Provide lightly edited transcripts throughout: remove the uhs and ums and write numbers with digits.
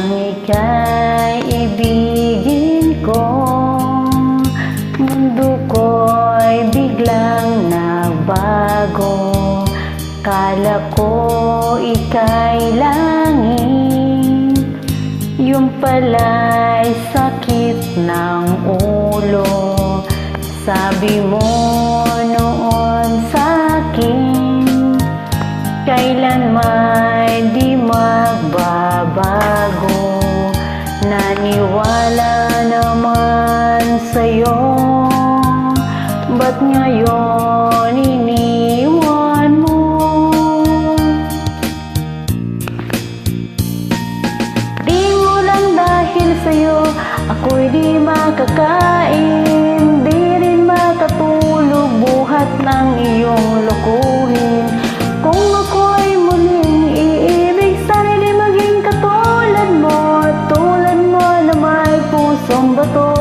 Nang ika'y ibigin ko, mundo ko'y biglang nagbago. Kala ko ika'y langit, yung pala'y sakit ng ulo. Sabi mo noon sa'kin, kailanman di magbabago. Naniwala naman sa'yo, ba't ngayon iniwan mo? Di mo lang dahil sa'yo ako'y di makakain, di rin makatulog buhat ng iyong lokohin. Kung ako'y muling iibig, sana di maging katulad mo, tulad mo na may pusong bato.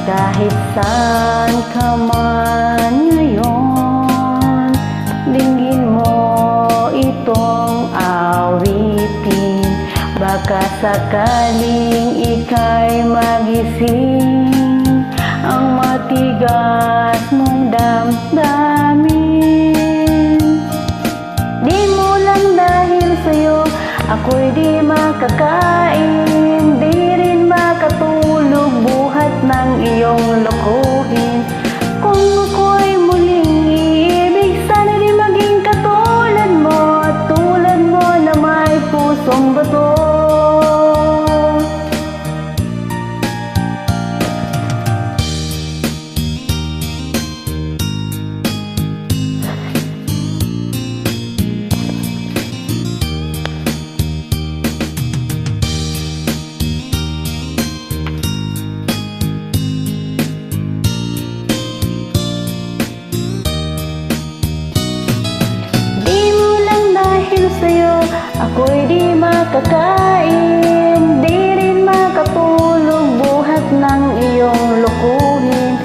Kahit saan ka man ngayon, dinggin mo itong awitin. Baka sakaling ika'y magising ang matigas mong damdamin. Di mo lang dahil sa'yo ako'y di makakain, di rin makatulog buhat ng iyong lokohin. Kung ako'y muling iibig, sana di maging katulad mo, tulad mo na may pusong bato. Sa'yo ako'y di makakain, di rin makatulog buhat ng iyong lokohin.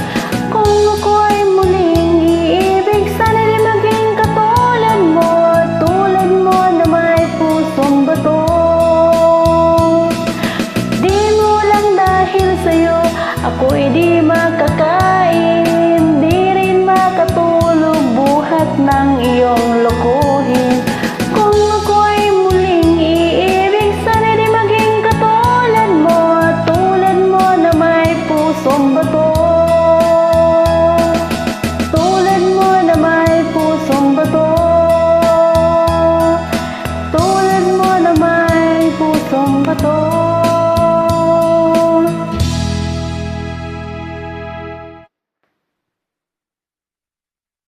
Kung ako'y muling iibig, sana di maging katulad mo, tulad mo na may pusong bato. Di mo lang dahil sa'yo ako'y di makakain, di rin makatulog buhat ng iyong lokohin. Pusong bato, tulad mo na may pusong bato, tulad mo na may pusong bato.